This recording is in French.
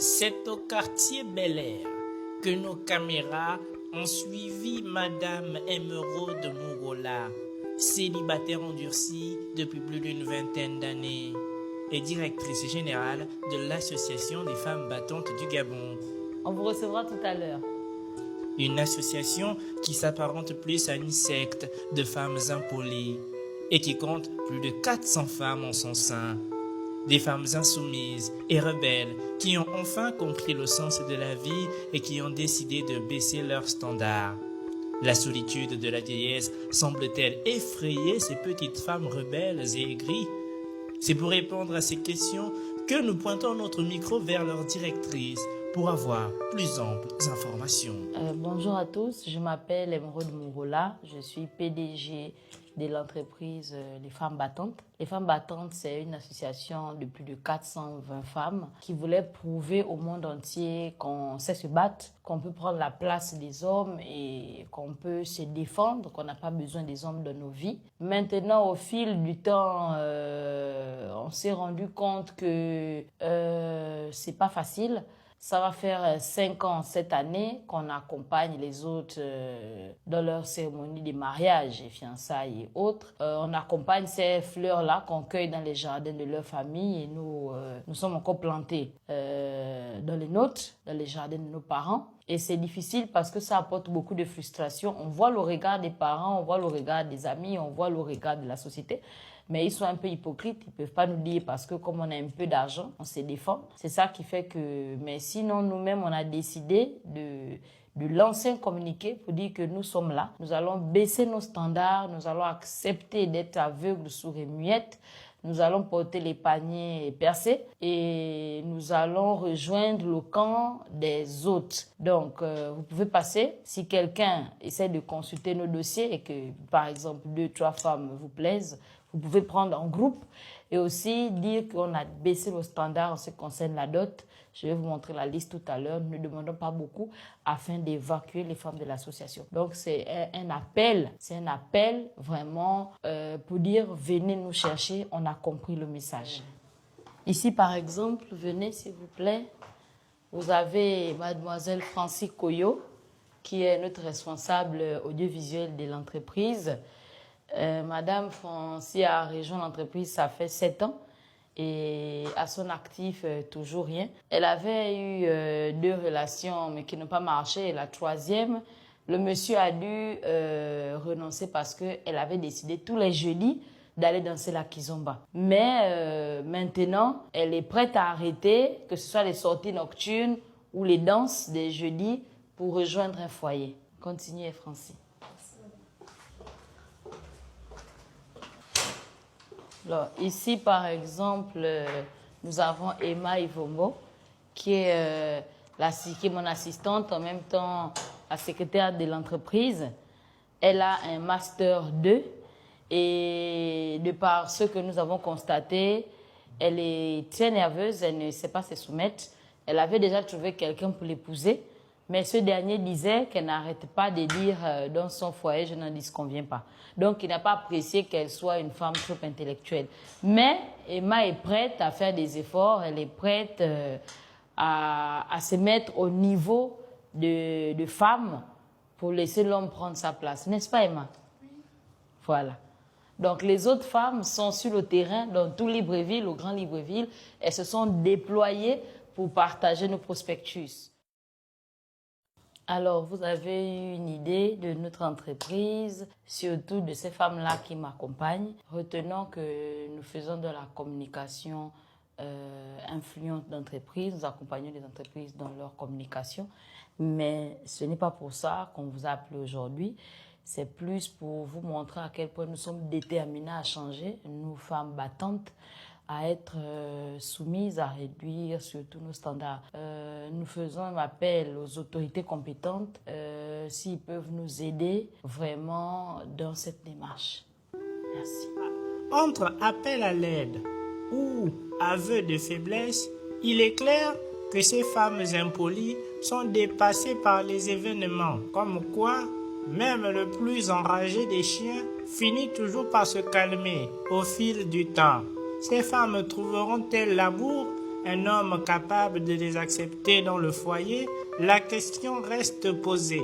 C'est au quartier Bel Air que nos caméras ont suivi Madame Émeraude Mourola, célibataire endurcie depuis plus d'une vingtaine d'années et directrice générale de l'Association des femmes battantes du Gabon. On vous recevra tout à l'heure. Une association qui s'apparente plus à une secte de femmes impolies et qui compte plus de 400 femmes en son sein. Des femmes insoumises et rebelles qui ont enfin compris le sens de la vie et qui ont décidé de baisser leurs standards. La solitude de la vieillesse semble-t-elle effrayer ces petites femmes rebelles et aigries? C'est pour répondre à ces questions que nous pointons notre micro vers leur directrice pour avoir plus amples informations. Bonjour à tous, je m'appelle Émeraude Mourola, je suis PDG de l'entreprise Les Femmes Battantes. Les Femmes Battantes, c'est une association de plus de 420 femmes qui voulait prouver au monde entier qu'on sait se battre, qu'on peut prendre la place des hommes et qu'on peut se défendre, qu'on n'a pas besoin des hommes dans nos vies. Maintenant, au fil du temps, on s'est rendu compte que c'est pas facile. Ça va faire 5 ans cette année qu'on accompagne les autres dans leur cérémonie de mariage et fiançailles et autres. On accompagne ces fleurs-là qu'on cueille dans les jardins de leur famille et nous sommes encore plantés dans les nôtres, dans les jardins de nos parents. Et c'est difficile parce que ça apporte beaucoup de frustration. On voit le regard des parents, on voit le regard des amis, on voit le regard de la société. Mais ils sont un peu hypocrites, ils ne peuvent pas nous dire parce que comme on a un peu d'argent, on se défend. C'est ça qui fait que... Mais sinon, nous-mêmes, on a décidé de lancer un communiqué pour dire que nous sommes là. Nous allons baisser nos standards, nous allons accepter d'être aveugles, sourds et muettes. Nous allons porter les paniers percés et nous allons rejoindre le camp des autres. Donc, vous pouvez passer. Si quelqu'un essaie de consulter nos dossiers et que, par exemple, 2-3 femmes vous plaisent, vous pouvez prendre en groupe et aussi dire qu'on a baissé nos standards en ce qui concerne la dot. Je vais vous montrer la liste tout à l'heure. Nous ne demandons pas beaucoup afin d'évacuer les femmes de l'association. Donc, c'est un appel vraiment pour dire venez nous chercher. On a compris le message. Ici, par exemple, venez s'il vous plaît. Vous avez mademoiselle Francie Koyo qui est notre responsable audiovisuel de l'entreprise. Madame Francie a rejoint l'entreprise, ça fait 7 ans. Et à son actif, toujours rien. Elle avait eu 2 relations, mais qui n'ont pas marché. Et la 3e, le monsieur a dû renoncer parce qu'elle avait décidé tous les jeudis d'aller danser la kizomba. Mais maintenant, elle est prête à arrêter, que ce soit les sorties nocturnes ou les danses des jeudis, pour rejoindre un foyer. Continuez, Francie. Alors, ici, par exemple, nous avons Emma Ivongo, qui est mon assistante, en même temps la secrétaire de l'entreprise. Elle a un Master 2 et de par ce que nous avons constaté, elle est très nerveuse, elle ne sait pas se soumettre. Elle avait déjà trouvé quelqu'un pour l'épouser, mais ce dernier disait qu'elle n'arrête pas de dire dans son foyer, je n'en disconviens pas. Donc, il n'a pas apprécié qu'elle soit une femme trop intellectuelle. Mais Emma est prête à faire des efforts, elle est prête à se mettre au niveau de femme pour laisser l'homme prendre sa place. N'est-ce pas, Emma? Oui. Voilà. Donc, les autres femmes sont sur le terrain, dans tout Libreville, au Grand Libreville. Elles se sont déployées pour partager nos prospectus. Alors, vous avez eu une idée de notre entreprise, surtout de ces femmes-là qui m'accompagnent. Retenons que nous faisons de la communication influente d'entreprise. Nous accompagnons les entreprises dans leur communication. Mais ce n'est pas pour ça qu'on vous a appelé aujourd'hui. C'est plus pour vous montrer à quel point nous sommes déterminés à changer, nous, femmes battantes, à être soumises, à réduire surtout nos standards. Nous faisons un appel aux autorités compétentes s'ils peuvent nous aider vraiment dans cette démarche. Merci. Entre appel à l'aide ou aveu de faiblesse, il est clair que ces femmes impolies sont dépassées par les événements, comme quoi même le plus enragé des chiens finit toujours par se calmer au fil du temps. Ces femmes trouveront-elles l'amour un homme capable de les accepter dans le foyer, la question reste posée.